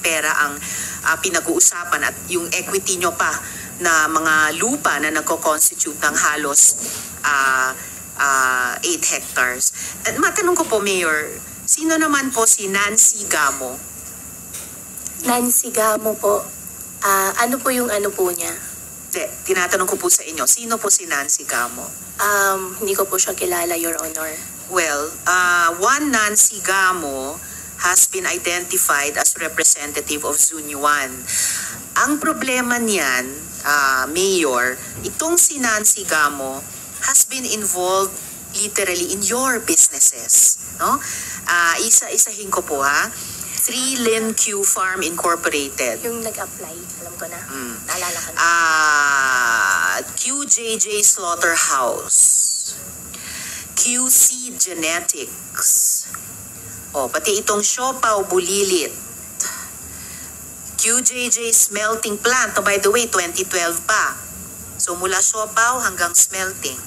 pera ang pinag-uusapan at yung equity nyo pa na mga lupa na nagko-constitute ng halos 8 hectares. At matanong ko po, Mayor, sino naman po si Nancy Gamo? Nancy Gamo po. Ano po yung ano po niya? Tinatanong ko po sa inyo, sino po si Nancy Gamo? Hindi ko po siya kilala, Your Honor. Well, one Nancy Gamo has been identified as representative of Zunyuan. Ang problema niyan, Mayor, itong si Nancy Gamo has been involved literally in your businesses. No? Isa-isahin ko po ha. 3 Lin Q Farm Incorporated. Yung nag-apply, alam ko na. Naalala ko na. QJJ Slaughterhouse. QC Genetics. Pati itong Siopaw Bulilit. QJJ Smelting Plant. By the way, 2012 pa. So mula Siopaw hanggang smelting.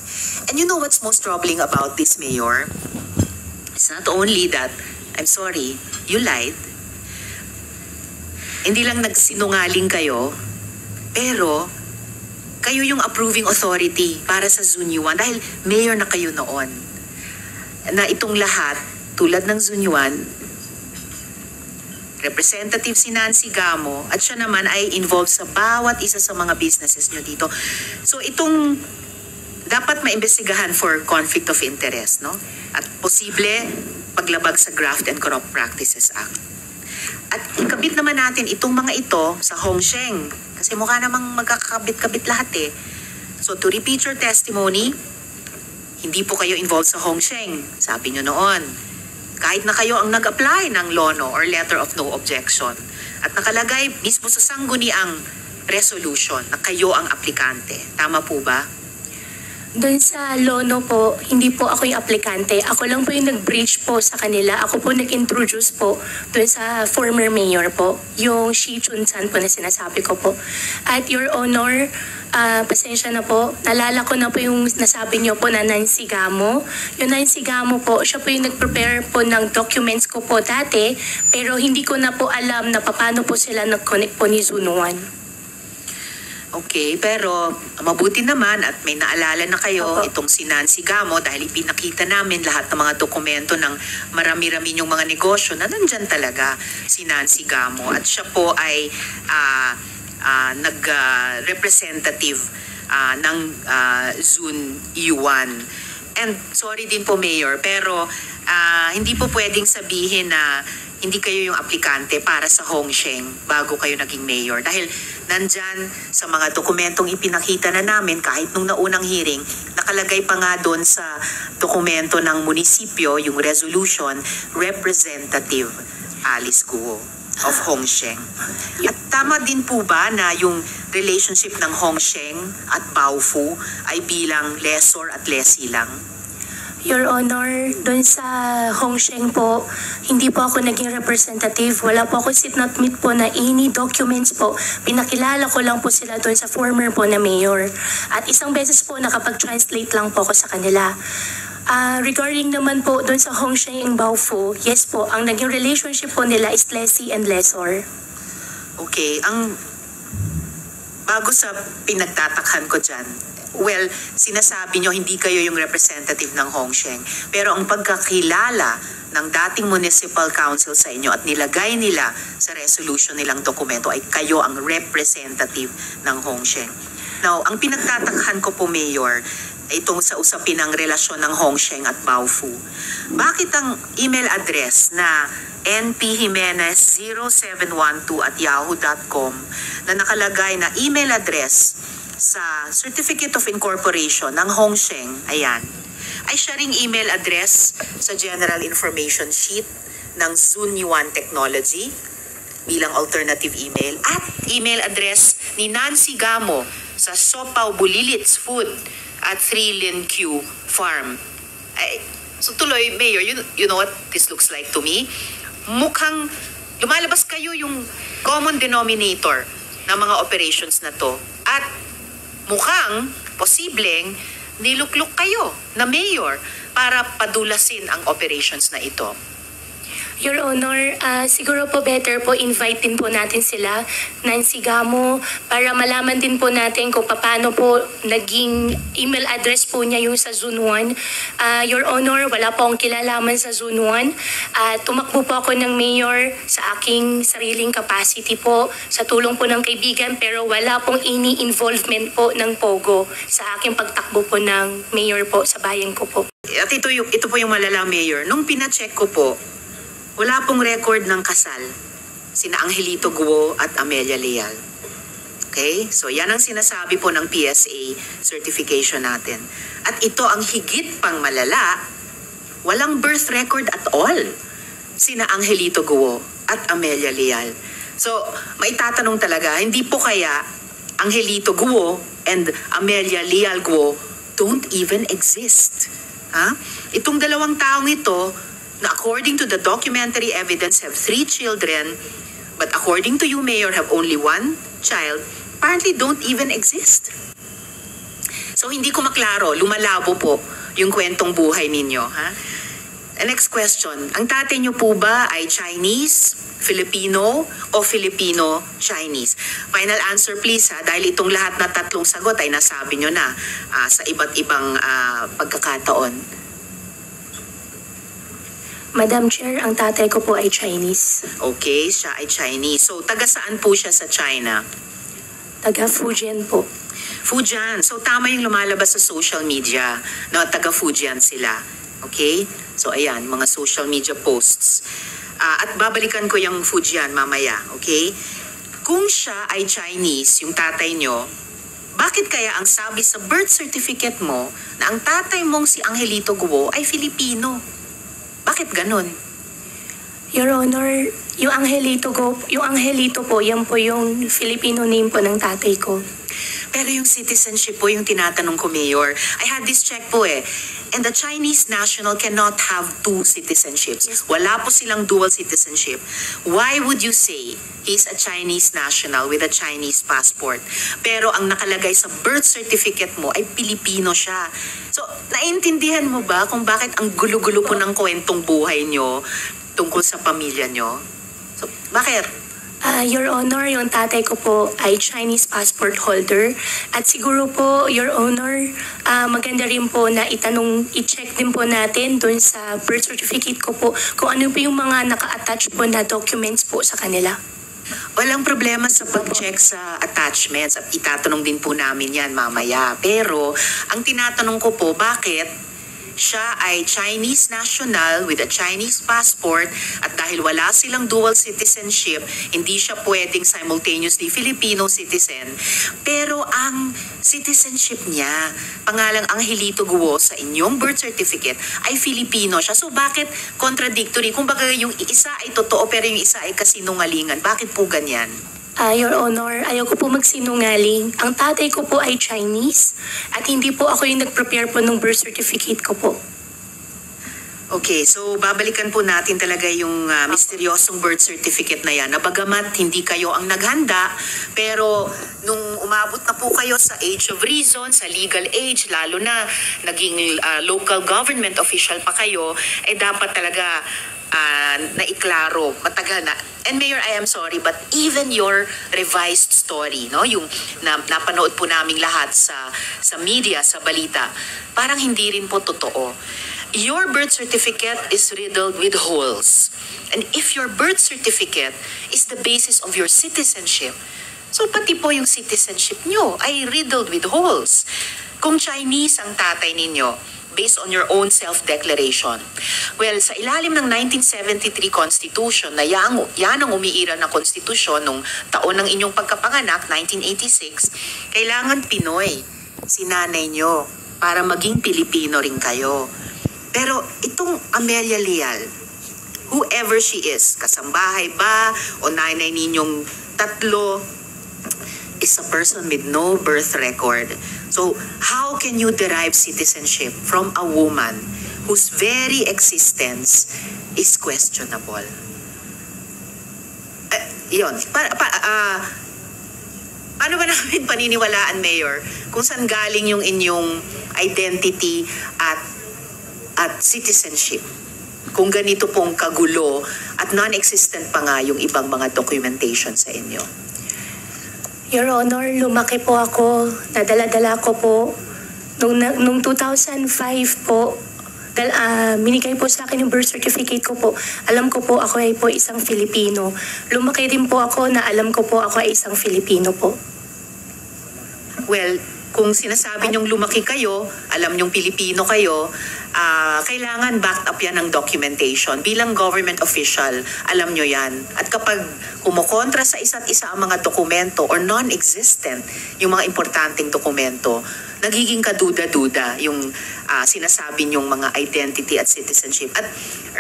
And you know what's most troubling about this, Mayor? It's not only that, I'm sorry, you lied. Hindi lang nagsinungaling kayo, pero kayo yung approving authority para sa Zunyuan dahil mayor na kayo noon. Na itong lahat, tulad ng Zunyuan, representative si Nancy Gamo at siya naman ay involved sa bawat isa sa mga businesses nyo dito. So itong dapat maimbestigahan for conflict of interest, no? At posible paglabag sa Graft and Corrupt Practices Act. At ikabit naman natin itong mga ito sa Hongsheng. Kasi mukha namang magkakabit-kabit lahat eh. So to repeat your testimony, hindi po kayo involved sa Hongsheng. Sabi nyo noon. Kahit na kayo ang nag-apply ng LONO or Letter of No Objection. At nakalagay mismo sa sangguniang resolution na kayo ang aplikante. Tama po ba? Doon sa LONO po, hindi po ako yung aplikante. Ako lang po yung nag-bridge po sa kanila. Ako po nag-introduce po doon sa former mayor po. Yung Shi Chun-san po na sinasabi ko po. At Your Honor, pasensya na po. Nalala ko na po yung nasabi niyo po na Nancy Gamo. Yung Nancy Gamo po, siya po yung nag-prepare po ng documents ko po dati. Pero hindi ko na po alam na paano po sila nag-connect po ni Zunyuan. Okay, pero mabuti naman at may naalala na kayo. Opo. Itong si Nancy Gamo dahil ipinakita namin lahat ng mga dokumento ng marami-rami yung mga negosyo na nandyan talaga si Nancy Gamo. At siya po ay nag-representative ng Zunyuan. And sorry din po, Mayor, pero hindi po pwedeng sabihin na hindi kayo yung aplikante para sa Hongsheng bago kayo naging mayor. Dahil nandyan sa mga dokumentong ipinakita na namin kahit nung naunang hearing, nakalagay pa nga doon sa dokumento ng munisipyo, yung resolution, Representative Alice Guo of Hongsheng. At tama din po ba na yung relationship ng Hongsheng at Baofu ay bilang lessor at lessee lang? Your Honor, doon sa Hongsheng po, hindi po ako naging representative. Wala po ako sit not meet po na any documents po. Pinakilala ko lang po sila doon sa former po na mayor. At isang beses po nakapag-translate lang po ako sa kanila. Regarding naman po doon sa Hongsheng and Baofu, yes po, ang naging relationship po nila is lessee and lessor. Okay, bago sa pinagtatakhan ko dyan, well, sinasabi nyo hindi kayo yung representative ng Hongsheng. Pero ang pagkakilala ng dating municipal council sa inyo at nilagay nila sa resolution nilang dokumento ay kayo ang representative ng Hongsheng. Now, ang pinagtatakhan ko po, Mayor, itong sa usapin ng relasyon ng Hongsheng at Baofu. Bakit ang email address na npjimenez0712@yahoo.com na nakalagay na email address sa Certificate of Incorporation ng Hongsheng, ayan, ay siya ring email address sa General Information Sheet ng Zunyuan Technology bilang alternative email at email address ni Nancy Gamo sa Siopaw Bulilits Food at 3 Lin Q Farm. So tuloy, Mayor, you know what this looks like to me? Mukhang lumalabas kayo yung common denominator ng mga operations na to at mukhang posibleng nilukluk kayo na mayor para padulasin ang operations na ito. Your Honor, siguro po better po invite din po natin sila, Nancy Gamo, para malaman din po natin kung paano po naging email address po niya yung sa Zone 1. Your Honor, wala po akong kilalaman sa Zone 1. Tumakbo po ako ng mayor sa aking sariling capacity po, sa tulong po ng kaibigan, pero wala pong any involvement po ng POGO sa aking pagtakbo po ng mayor po sa bayan ko po. At ito po yung malala, Mayor. Nung pinacheck ko po, wala pong record ng kasal sina Angelito Guo at Amelia Leal. Okay? So yan ang sinasabi po ng PSA certification natin. At ito ang higit pang malala, walang birth record at all sina Angelito Guo at Amelia Leal. So maitatanong talaga, hindi po kaya Angelito Guo and Amelia Leal Guo don't even exist? Itong dalawang taong ito, na according to the documentary evidence have 3 children, but according to you, Mayor, have only 1 child, apparently don't even exist. So hindi ko maklaro, lumalabo po yung kwentong buhay ninyo. The next question, ang tatay niyo po ba ay Chinese, Filipino, o Filipino-Chinese? Final answer please, dahil itong lahat na tatlong sagot ay nasabi niyo na sa iba't ibang pagkakataon. Madam Chair, ang tatay ko po ay Chinese. Okay, siya ay Chinese. So, taga saan po siya sa China? Taga Fujian po. Fujian. So, tama yung lumalabas sa social media na taga Fujian sila. Okay? So, ayan, mga social media posts. At babalikan ko yung Fujian mamaya. Okay? Kung siya ay Chinese, yung tatay nyo, bakit kaya ang sabi sa birth certificate mo na ang tatay mong si Angelito Guo ay Filipino? Bakit ganun? Your Honor, yung Angelito po, yan po yung Filipino name po ng tatay ko. Pero yung citizenship po yung tinatanong ko, Mayor. I had this check po eh. And the Chinese national cannot have 2 citizenships. Wala po silang dual citizenship. Why would you say he's a Chinese national with a Chinese passport? Pero ang nakalagay sa birth certificate mo ay Pilipino siya. So, naintindihan mo ba kung bakit ang gulo-gulo po ng kwentong buhay nyo tungkol sa pamilya nyo? So, bakit? Your Honor, yung tatay ko po ay Chinese passport holder. At siguro po, Your Honor, maganda rin po na i-check din po natin dun sa birth certificate ko po kung ano po yung mga naka-attach po na documents po sa kanila. Walang problema sa pag-check sa attachments at itatanong din po namin yan mamaya. Pero ang tinatanong ko po, bakit siya ay Chinese national with a Chinese passport at dahil wala silang dual citizenship, hindi siya pwedeng simultaneously Filipino citizen. Pero ang citizenship niya, pangalang Angelito Guo sa inyong birth certificate ay Filipino siya. So bakit contradictory? Kung baga yung isa ay totoo pero yung isa ay kasinungalingan. Bakit po ganyan? Your Honor, ayaw ko po magsinungaling. Ang tatay ko po ay Chinese at hindi po ako yung nag-prepare po ng birth certificate ko po. Okay, so babalikan po natin talaga yung misteryosong birth certificate na yan. Nabagamat hindi kayo ang naghanda, pero nung umabot na po kayo sa age of reason, sa legal age, lalo na naging local government official pa kayo, eh dapat talaga naiklaro, matagal na. And Mayor, I am sorry, but even your revised story, no, yung napanood po naming lahat sa media, sa balita, parang hindi rin po totoo. Your birth certificate is riddled with holes. And if your birth certificate is the basis of your citizenship, so pati po yung citizenship nyo ay riddled with holes. Kung Chinese ang tatay ninyo, based on your own self-declaration. Well, sa ilalim ng 1973 Constitution, na yan ang umiiral na konstitusyon nung taon ng inyong pagkapanganak, 1986, kailangan Pinoy si nanay nyo para maging Pilipino rin kayo. Pero itong Amelia Leal, whoever she is, kasambahay ba o nanay ninyong tatlo, is a person with no birth record. So, how can you derive citizenship from a woman whose very existence is questionable? Yun. Paano ba namin paniniwalaan, Mayor, kung saan galing yung inyong identity at citizenship? kung ganito pong kagulo at non-existent pa nga yung ibang mga documentation sa inyo? Your Honor, lumaki po ako, nadala-dala ko po. Nung 2005 po, minigay po sa akin yung birth certificate ko po. Alam ko po ako ay po isang Filipino. Lumaki din po ako na alam ko po ako ay isang Filipino po. Well, kung sinasabi niyong lumaki kayo, alam niyong Pilipino kayo, kailangan backed up yan ng documentation. Bilang government official, alam niyo yan. At kapag kumukontra sa isa't isa ang mga dokumento or non-existent yung mga importanteng dokumento, nagiging kaduda-duda yung sinasabi niyong mga identity at citizenship. At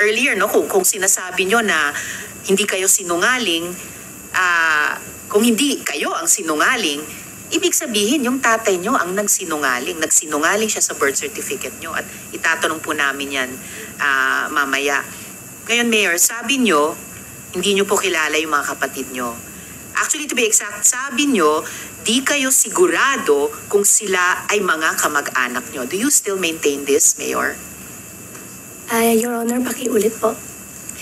earlier, no, kung sinasabi niyo na hindi kayo sinungaling, kung hindi kayo ang sinungaling, ibig sabihin, yung tatay nyo ang nagsinungaling. Nagsinungaling siya sa birth certificate nyo at itatanong po namin yan mamaya. Ngayon, Mayor, sabi nyo, hindi nyo po kilala yung mga kapatid nyo. Actually, to be exact, sabi nyo, di kayo sigurado kung sila ay mga kamag-anak nyo. Do you still maintain this, Mayor? Your Honor, pakiulit po.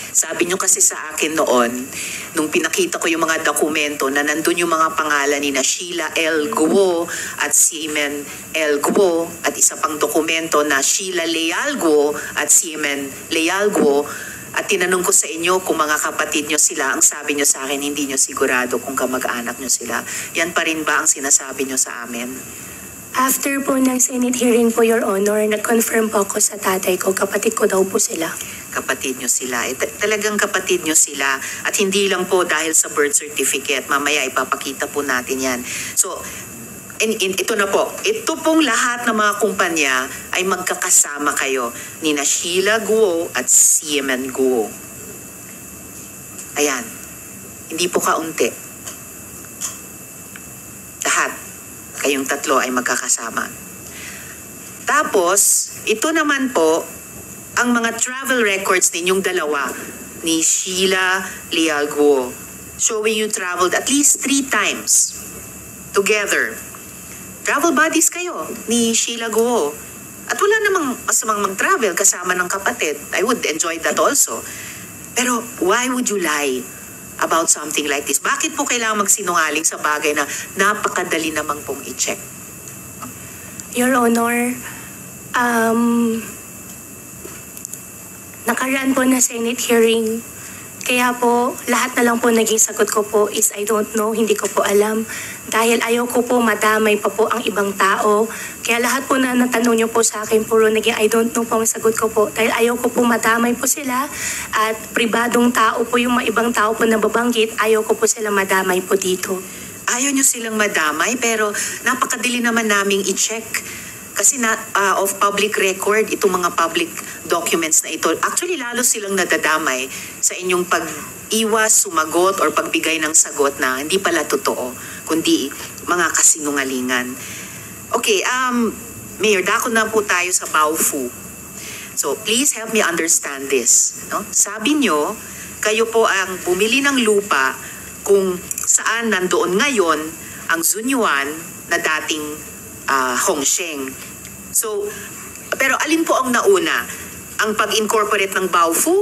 Sabi nyo kasi sa akin noon, nung pinakita ko yung mga dokumento na nandun yung mga pangalan ni na Sheila L. Guo at Seaman L. Guo at isa pang dokumento na Sheila Leal Guo at Seaman Leal Guo, at tinanong ko sa inyo kung mga kapatid nyo sila, ang sabi nyo sa akin, hindi nyo sigurado kung kamag-anak nyo sila. Yan pa rin ba ang sinasabi nyo sa amin? After po ng Senate hearing po, Your Honor, nag-confirm po ako sa tatay ko, kapatid ko daw po sila. Kapatid nyo sila. Talagang kapatid nyo sila. At hindi lang po dahil sa birth certificate. Mamaya ipapakita po natin yan. So, ito na po. Ito pong lahat ng mga kumpanya ay magkakasama kayo ni na Sheila Guo at Seaman Guo. Ayan. Hindi po kaunti. Lahat. Kayong tatlo ay magkakasama. Tapos, ito naman po, ang mga travel records ninyong dalawa ni Sheila Leal Guo, showing you traveled at least 3 times together. Travel buddies kayo ni Sheila Guo. At wala namang masamang mag-travel kasama ng kapatid. I would enjoy that also. Pero why would you lie about something like this? Bakit po kailangan magsinungaling sa bagay na napakadali namang pong i-check? Your Honor, nakaraan po na Senate hearing. Kaya po, lahat na lang po naging sagot ko po is I don't know, hindi ko po alam. Dahil ayaw ko po madamay pa po ang ibang tao. Kaya lahat po na natanong niyo po sa akin, puro naging I don't know po ang sagot ko po. Dahil ayaw ko po madamay po sila at pribadong tao po yung mga ibang tao po na babanggit, ayaw ko po sila madamay po dito. Ayaw nyo silang madamay pero napakadali naman naming i-check. Kasi of public record, itong mga public documents na ito, actually lalo silang nadadamay sa inyong pag-iwas, sumagot, or pagbigay ng sagot na hindi pala totoo, kundi mga kasinungalingan. Okay, Mayor, dako na po tayo sa Baofu. So, please help me understand this. No? Sabi nyo, kayo po ang bumili ng lupa kung saan nandoon ngayon ang Zunyuan na dating Hongsheng. So, pero alin po ang nauna? Ang pag-incorporate ng Baofu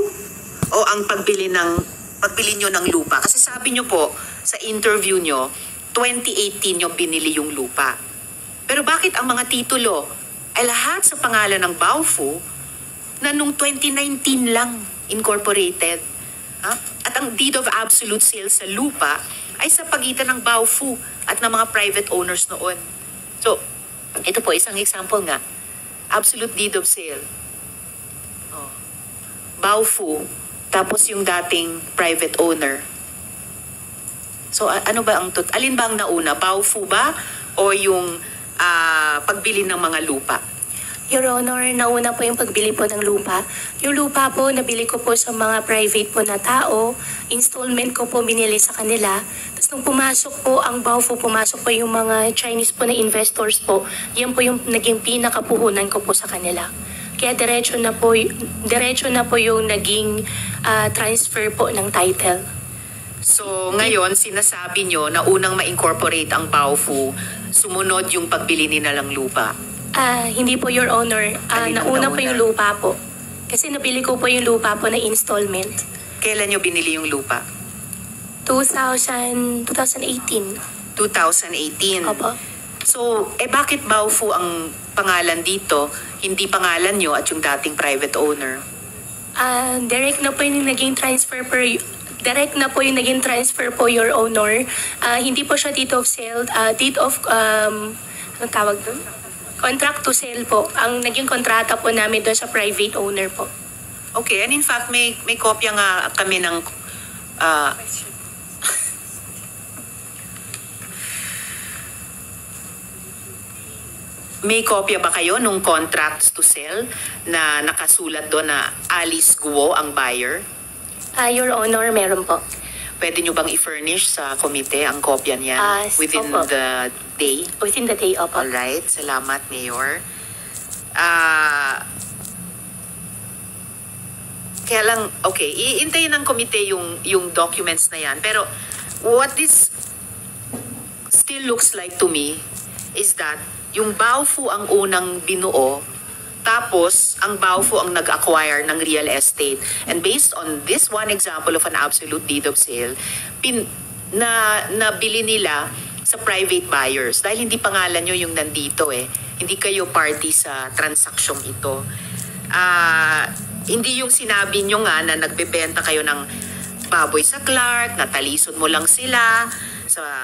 o ang pagbili nyo ng lupa? Kasi sabi nyo po sa interview nyo, 2018 nyo binili yung lupa. Pero bakit ang mga titulo ay lahat sa pangalan ng Baofu na nung 2019 lang incorporated? At ang deed of absolute sale sa lupa ay sa pagitan ng Baofu at ng mga private owners noon. So, ito po, isang example nga. Absolute deed of sale. Baofu, tapos yung dating private owner. So, ano ba alin ba ang nauna? Baofu ba? O yung pagbili ng mga lupa? Your Honor, nauna po yung pagbili po ng lupa. Yung lupa po, nabili ko po sa mga private po na tao. Installment ko po binili sa kanila. Tapos nung pumasok po ang Baofu, pumasok po yung mga Chinese po na investors po. Yan po yung naging pinakapuhunan ko po sa kanila. Kaya diretso na po yung naging transfer po ng title. So, ngayon, sinasabi nyo na unang ma-incorporate ang Baofu, sumunod yung pagbili nila ng lupa. Hindi po, Your Honor. Nauna po yung lupa po. Kasi nabili ko po yung lupa po na installment. Kailan nyo binili yung lupa? 2018. 2018. Opo. So, bakit Baofu ang pangalan dito, hindi pangalan nyo at yung dating private owner? Direct na po yung naging transfer po, Your Honor. Hindi po siya deed of sale, anong tawag doon? Contract to sell po. Ang naging kontrata po namin doon sa private owner po. Okay, and in fact, may kopya nga kami ng may kopya ba kayo nung contracts to sell na nakasulat doon na Alice Guo ang buyer? Your Honor, meron po. Pwede nyo bang i-furnish sa komite ang kopya niyan within opo. the day? Within the day, opo. Alright, salamat Mayor. Kaya lang, okay, iintayin ng komite yung documents na yan. Pero what this still looks like to me is that yung Baofu ang unang binuo, tapos ang Baofu ang nag-acquire ng real estate. And based on this one example of an absolute deed of sale, nabili nila sa private buyers. Dahil hindi pangalan nyo yung nandito Hindi kayo party sa transaksyong ito. Hindi yung sinabi nyo nga na nagbebenta kayo ng baboy sa Clark, natalisod mo lang sila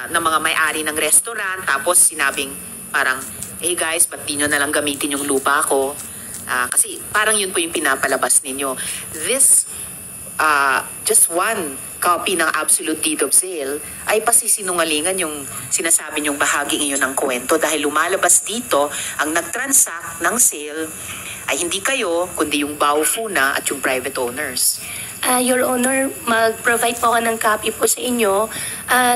na mga may-ari ng restaurant, tapos sinabing parang, hey guys, ba't di nyo nalang gamitin yung lupa ko? Kasi parang yun po yung pinapalabas ninyo. This, just one copy ng absolute deed of sale ay pasisinungalingan yung sinasabi nyong bahaging iyon ng kwento dahil lumalabas dito ang nagtransact ng sale ay hindi kayo, kundi yung Baofu na at yung private owners. Your Honor, mag-provide po ako ng copy po sa inyo.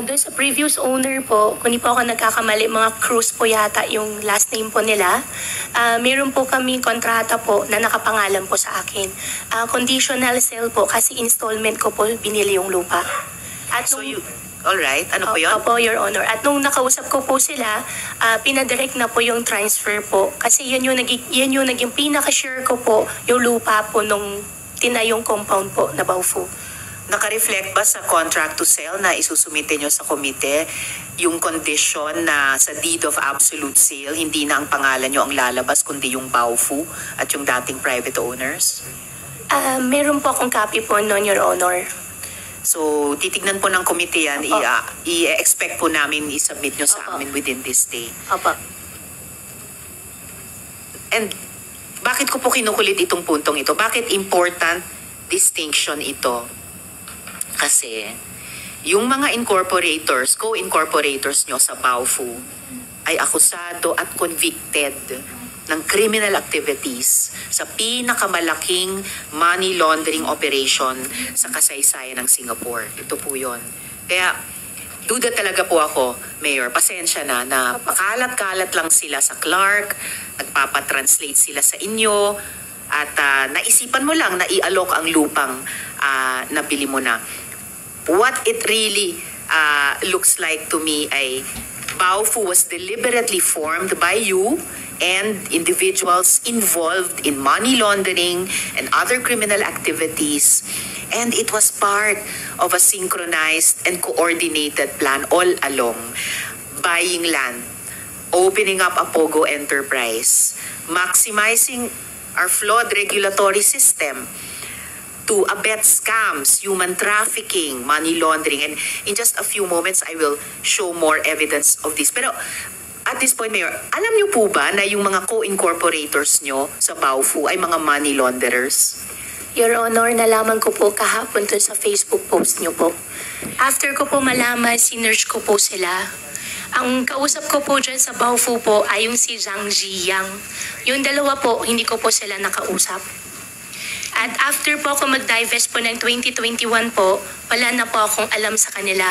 Doon sa previous owner po, kung di po ako nagkakamali, mga Cruz po yata yung last name po nila. Meron po kami kontrata po na nakapangalan po sa akin. Conditional sale po kasi installment ko po binili yung lupa. At So alright, ano po yun? Opo, Your Honor. At nung nakausap ko po sila, pinadirect na po yung transfer po. Kasi yan yung naging pinaka-share ko po, yung lupa po nung tinayong compound po na Baofu. Naka-reflect ba sa contract to sell na isusumite nyo sa komite yung condition na sa deed of absolute sale, hindi na ang pangalan nyo ang lalabas, kundi yung Baofu at yung dating private owners? Meron po akong copy po noon, Your Honor. So, titignan po ng komite yan, i-expect po namin i-submit nyo sa amin within this day. Opo. And bakit ko po kinukulit itong puntong ito? Bakit important distinction ito? Kasi yung mga incorporators, co-incorporators nyo sa Baofu ay akusado at convicted ng criminal activities sa pinakamalaking money laundering operation sa kasaysayan ng Singapore. Ito po yun. Kaya duda talaga po ako, Mayor, pasensya na pakalat-kalat lang sila sa Clark, nagpapatranslate sila sa inyo, at naisipan mo lang na i-alok ang lupang nabili mo na. What it really looks like to me ay Baofu was deliberately formed by you and individuals involved in money laundering and other criminal activities. And it was part of a synchronized and coordinated plan all along. Buying land, opening up a POGO enterprise, maximizing our flawed regulatory system to abet scams, human trafficking, money laundering. And in just a few moments, I will show more evidence of this. Pero at this point, Mayor, alam niyo po ba na yung mga co-incorporators nyo sa Baofu ay mga money launderers? Your Honor, nalaman ko po kahapon to sa Facebook post niyo po. After ko po malaman, sinerge ko po sila. Ang kausap ko po dyan sa Baofu po ay yung si Zhang Ziyang. Yung dalawa po, hindi ko po sila nakausap. At after po ako mag-divest po ng 2021 po, wala na po akong alam sa kanila.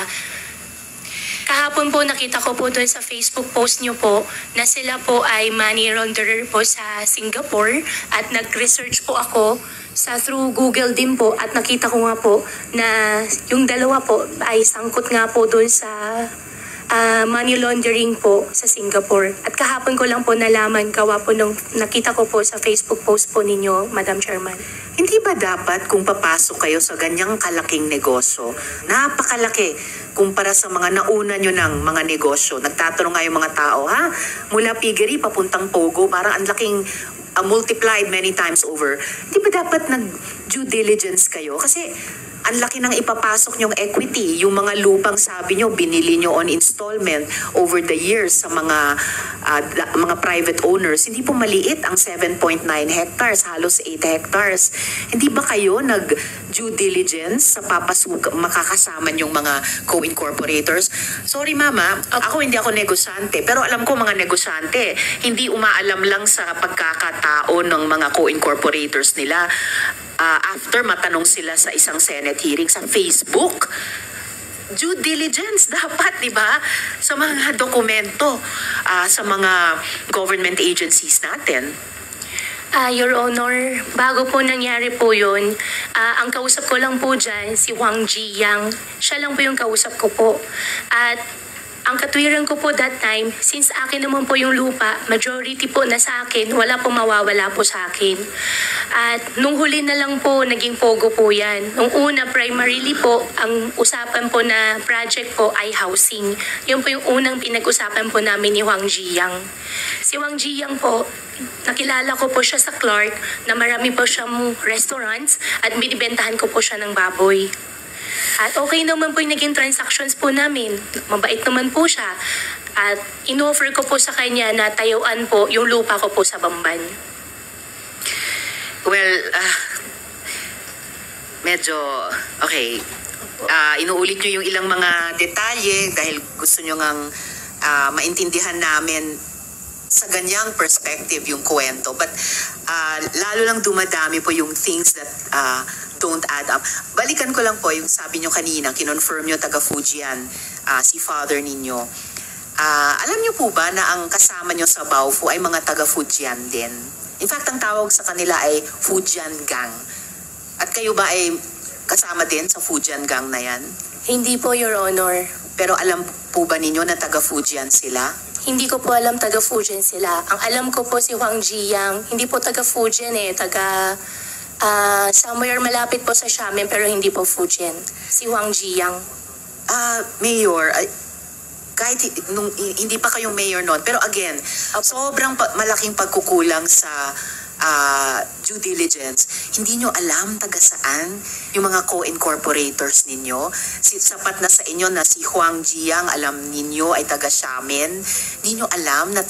Kahapon po nakita ko po doon sa Facebook post niyo po na sila po ay money launderer po sa Singapore at nag-research po ako through Google din po at nakita ko nga po na yung dalawa po ay sangkot nga po doon sa money laundering po sa Singapore. At kahapon ko lang po nalaman, gawa po nung nakita ko po sa Facebook post po ninyo, Madam Chairman. Hindi ba dapat kung papasok kayo sa ganyang kalaking negosyo, napakalaki kumpara sa mga nauna nyo ng mga negosyo, nagtatanong nga yung mga tao, ha? Mula piggery, papuntang Pogo, parang ang laking multiplied many times over. Hindi ba dapat nag-due diligence kayo? Kasi ang laki ng ipapasok nyong equity. Yung mga lupang sabi nyo, binili nyo on installment over the years sa mga private owners. Hindi po maliit ang 7.9 hectares, halos 8 hectares. Hindi ba kayo nag-due diligence sa makakasama nyong mga co-incorporators? Sorry mama, hindi ako negosyante. Pero alam ko mga negosyante, hindi umaalam lang sa pagkakatao ng mga co-incorporators nila. After matanong sila sa isang Senate hearing sa Facebook, due diligence dapat, di ba? Sa mga dokumento, sa mga government agencies natin. Your Honor, bago po nangyari po yun, ang kausap ko lang po dyan, si Huang Jiyang. Siya lang po yung kausap ko po. At ang katwiran ko po that time, since akin naman po yung lupa, majority po na sa akin, wala po mawawala po sa akin. At nung huli na lang po, naging Pogo po yan. Nung una, primarily po, ang usapan po na project po ay housing. Yun po yung unang pinag-usapan po namin ni Huang Jiyang. Si Huang Jiyang po, nakilala ko po siya sa Clark na marami po siyang restaurants at binibentahan ko po siya ng baboy. At okay naman po yung naging transactions po namin. Mabait naman po siya. At in-offer ko po sa kanya na tayuan po yung lupa ko po sa Bamban. Well, medyo, okay. Inuulit nyo yung ilang mga detalye dahil gusto nyo ngang maintindihan namin sa ganyang perspective yung kwento. But lalo lang dumadami po yung things that don't add up. Balikan ko lang po yung sabi nyo kanina, kinonfirm nyo taga Fujian, si father ninyo. Alam nyo po ba na ang kasama nyo sa Baofu ay mga taga Fujian din? In fact, ang tawag sa kanila ay Fujian Gang. At kayo ba ay kasama din sa Fujian Gang na yan? Hindi po, Your Honor. Pero alam po ba ninyo na taga Fujian sila? Hindi ko po alam taga Fujian sila. Ang alam ko po si Huang Jiyang, hindi po taga Fujian taga somewhere malapit po sa Xiamen pero hindi po Fujian. Si Huang Jiyang. Mayor, kahit hindi pa kayong mayor noon, pero again, sobrang malaking pagkukulang sa due diligence. Hindi nyo alam taga saan yung mga co-incorporators ninyo. Sapat na sa inyo na si Huang Jiyang, alam ninyo ay taga Xiamen. Hindi nyo alam na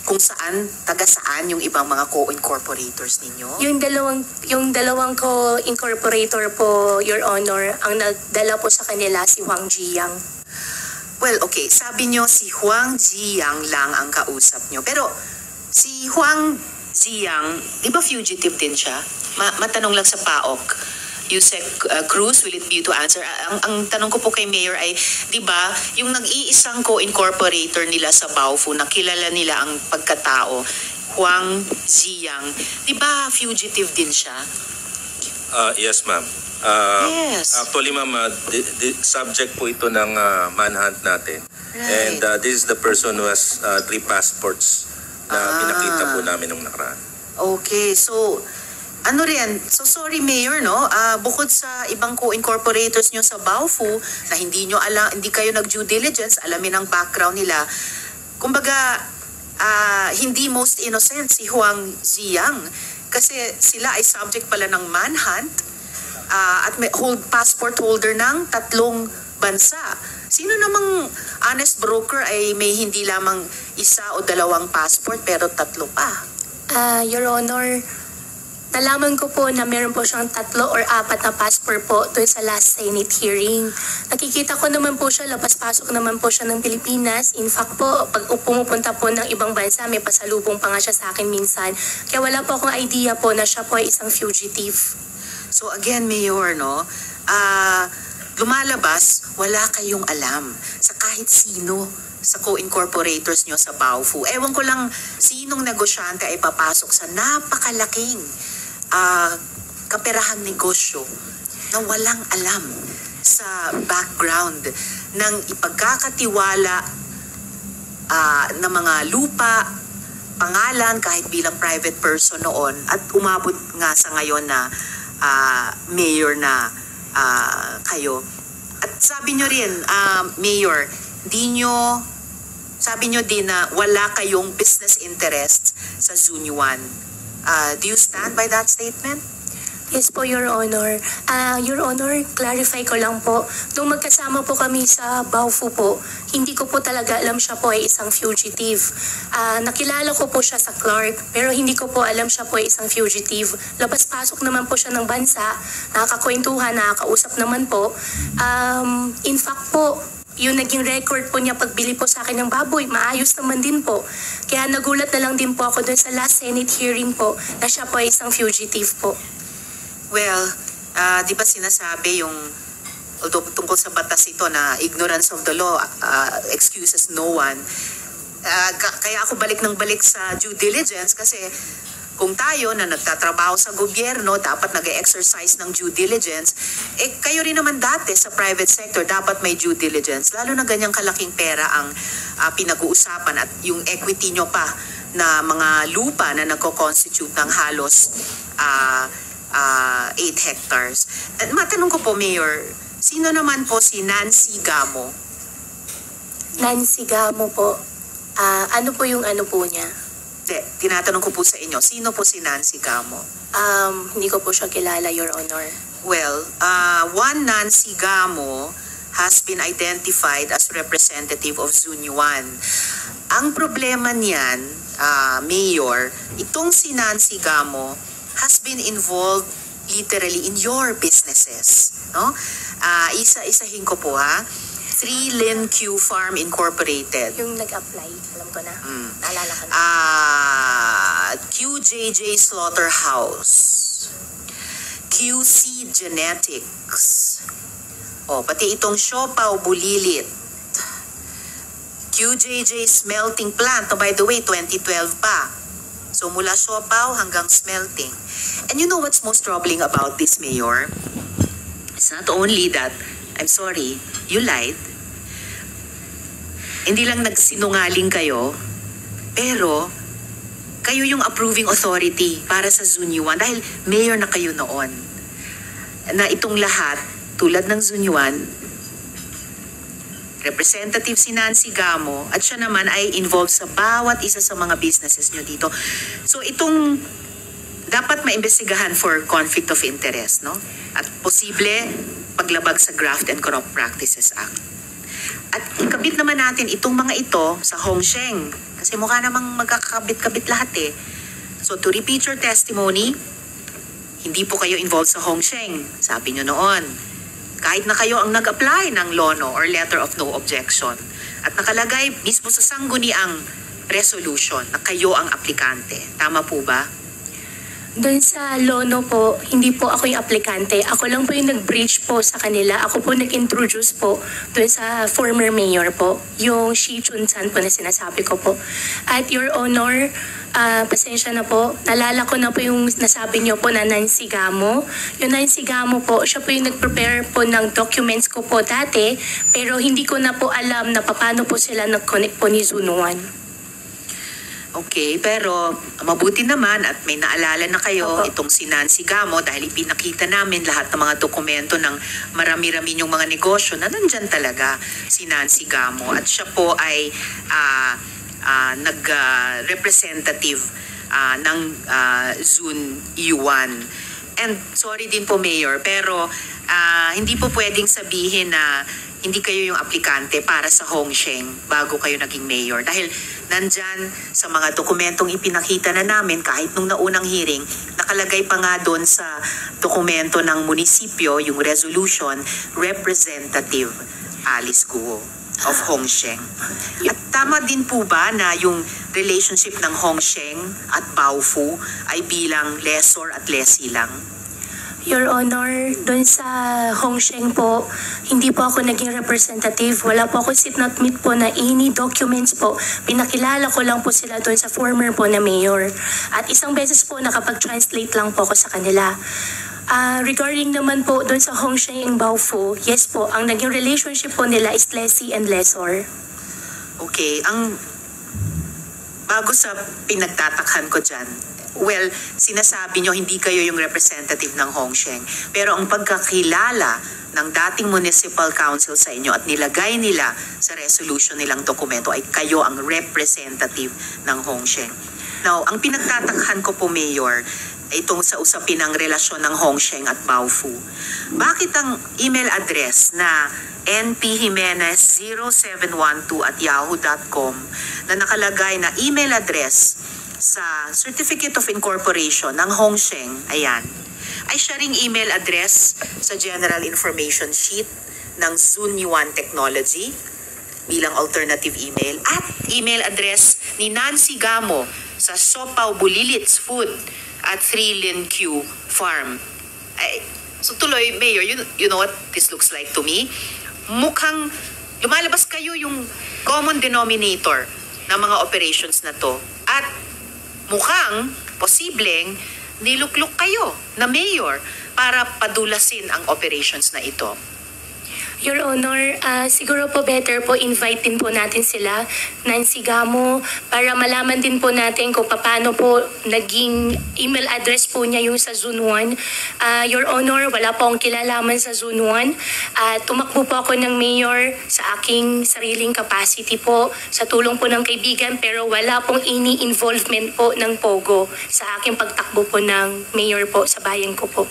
kung saan, taga saan yung ibang mga co-incorporators ninyo. Yung dalawang co-incorporator po, Your Honor, ang nagdala po sa kanila si Huang Jiyang. Well, okay. Sabi nyo si Huang Jiyang lang ang kausap nyo. Pero si Huang Jiyang, di ba fugitive din siya? Matanong lang sa PAOK. Yusek Cruz, will it be you to answer? Ang tanong ko po kay Mayor ay, di ba, yung nag-iisang co-incorporator nila sa Baofu, na kilala nila ang pagkatao, Huang Jiyang, di ba fugitive din siya? Yes, ma'am. Yes. Actually, ma'am, subject po ito ng manhunt natin. Right. And this is the person who has 3 passports na pinakita po namin nung nakaraan. Okay, so sorry Mayor, no? Bukod sa ibang co-incorporators nyo sa Baofu na hindi kayo nag-due diligence, alamin ang background nila. Kumbaga, hindi most innocent si Huang Jiyang kasi sila ay subject pala ng manhunt at may passport holder ng 3 bansa. Sino namang honest broker ay may hindi lamang 1 o 2 passport pero 3 pa? Your Honor, nalaman ko po na meron po siyang 3 or 4 na passport po doon sa last Senate hearing. Nakikita ko naman po siya, labas-pasok naman po siya ng Pilipinas. In fact po, pag pumupunta po ng ibang bansa, may pasalubong pa nga siya sa akin minsan. Kaya wala po akong idea po na siya po ay isang fugitive. So again, Mayor, no? Lumalabas, wala kayong alam sa kahit sino sa co-incorporators nyo sa Baofu. Ewan ko lang sinong negosyante ay papasok sa napakalaking kaperahang negosyo na walang alam sa background ng ipagkakatiwala ng mga lupa, pangalan kahit bilang private person noon at umabot nga sa ngayon na mayor na kayo. At sabi nyo rin, Mayor, sabi nyo din na wala kayong business interests sa Zone 1. Do you stand by that statement? Yes po, Your Honor. Your Honor, clarify ko lang po. Nung magkasama po kami sa Baofu po, hindi ko po talaga alam siya po ay isang fugitive. Nakilala ko po siya sa Clark, pero hindi ko po alam siya po ay isang fugitive. Labas-pasok naman po siya ng bansa, nakakakwentuhan, nakakausap naman po. In fact po, yung naging record po niya pagbili po sa akin ng baboy, maayos naman din po. Kaya nagulat na lang din po ako dun sa last Senate hearing po na siya po ay isang fugitive po. Well, di ba sinasabi yung, although tungkol sa batas ito na ignorance of the law excuses no one, kaya ako balik ng balik sa due diligence kasi kung tayo na nagtatrabaho sa gobyerno, dapat nag-exercise ng due diligence, kayo rin naman dati sa private sector, dapat may due diligence. Lalo na ganyang kalaking pera ang pinag-uusapan at yung equity nyo pa na mga lupa na nagko-constitute ng halos 8 hectares. At matanong ko po, Mayor, sino naman po si Nancy Gamo? Nancy Gamo po. Ano po yung ano po niya? Tinatanong ko po sa inyo, sino po si Nancy Gamo? Hindi ko po siya kilala, Your Honor. Well, one Nancy Gamo has been identified as representative of Zone 1. Ang problema niyan, Mayor, itong si Nancy Gamo has been involved literally in your businesses. No? Isa-isahin ko po ha. 3 Lin Q Farm Incorporated. Yung nag-apply, alam ko na. Naalala ko na. QJJ Slaughterhouse. QC Genetics. Pati itong Siopaw Bulilit. QJJ Smelting Plant. By the way, 2012 pa. So mula siopaw hanggang smelting. And you know what's most troubling about this, Mayor? It's not only that, I'm sorry, you lied. Hindi lang nagsinungaling kayo, pero kayo yung approving authority para sa Zone 1 dahil mayor na kayo noon. Na itong lahat, tulad ng Zone 1, representative si Nancy Gamo at siya naman ay involved sa bawat isa sa mga businesses nyo dito. So itong dapat maimbestigahan for conflict of interest, no? At posible paglabag sa Graft and Corrupt Practices Act. At ikabit naman natin itong mga ito sa Hong Sheng kasi mukha namang magkakabit-kabit lahat eh. So to repeat your testimony, hindi po kayo involved sa Hong Sheng, sabi nyo noon. Kahit na kayo ang nag-apply ng LONO or Letter of No Objection. At nakalagay mismo sa sangguniang resolution na kayo ang aplikante. Tama po ba? Doon sa LONO po, hindi po ako yung aplikante. Ako lang po yung nag-breach po sa kanila. Ako po nag-introduce po doon sa former mayor po. Yung Shi Chun-san po na sinasabi ko po. At Your Honor, pasensya na po. Nalala ko na po yung nasabi niyo po na Nancy Gamo. Yung Nancy Gamo po, siya po yung nag-prepare po ng documents ko po dati. Pero hindi ko na po alam na paano po sila nag-connect po ni Zone 1. Okay, pero mabuti naman at may naalala na kayo Opo. itong si Nancy Gamo dahil ipinakita namin lahat ng mga dokumento ng marami-rami yung mga negosyo na nandyan talaga si Nancy Gamo. At siya po ay nag-representative ng Zone 1. And sorry din po, Mayor, pero hindi po pwedeng sabihin na hindi kayo yung aplikante para sa Hong Sheng bago kayo naging mayor. Dahil nandyan sa mga dokumentong ipinakita na namin kahit nung naunang hearing, nakalagay pa nga doon sa dokumento ng munisipyo, yung resolution, Representative Alice Guo of Hong Sheng. At tama din po ba na yung relationship ng Hong Sheng at Baofu ay bilang lessor at lessee lang? Your Honor, doon sa Hong Sheng po, hindi po ako naging representative. Wala po ako sit not meet po na any documents po. Pinakilala ko lang po sila doon sa former po na mayor. At isang beses po nakapag-translate lang po ako sa kanila. Regarding naman po doon sa Hongsheng and Baofu, yes po, ang naging relationship po nila is lessee and lessor. Okay, bago sa pinagtatakhan ko dyan, well, sinasabi nyo hindi kayo yung representative ng Hongsheng. Pero ang pagkakilala ng dating municipal council sa inyo at nilagay nila sa resolution nilang dokumento ay kayo ang representative ng Hongsheng. Now, ang pinagtatakhan ko po, Mayor, itong sa usapin ng relasyon ng Hongsheng at Baofu. Bakit ang email address na npjimenez0712@yahoo.com na nakalagay na email address sa Certificate of Incorporation ng Hongsheng, ayan, ay siya ring email address sa General Information Sheet ng Zunyuan Technology bilang alternative email at email address ni Nancy Gamo sa Sopaw Bulilits Food at 3 Lin Q Farm. Ay, so tuloy, Mayor, you know what this looks like to me? Mukhang lumalabas kayo yung common denominator ng mga operations na to at mukhang posibleng niluklok kayo na mayor para padulasin ang operations na ito. Your Honor, siguro po better po invite din po natin sila, Nancy Gamo, para malaman din po natin kung paano po naging email address po niya yung sa Zone 1. Your Honor, wala po akong kilalaman sa Zone 1. Tumakbo po ako ng mayor sa aking sariling capacity po, sa tulong po ng kaibigan, pero wala pong ini-involvement po ng POGO sa aking pagtakbo po ng mayor po sa bayan ko po.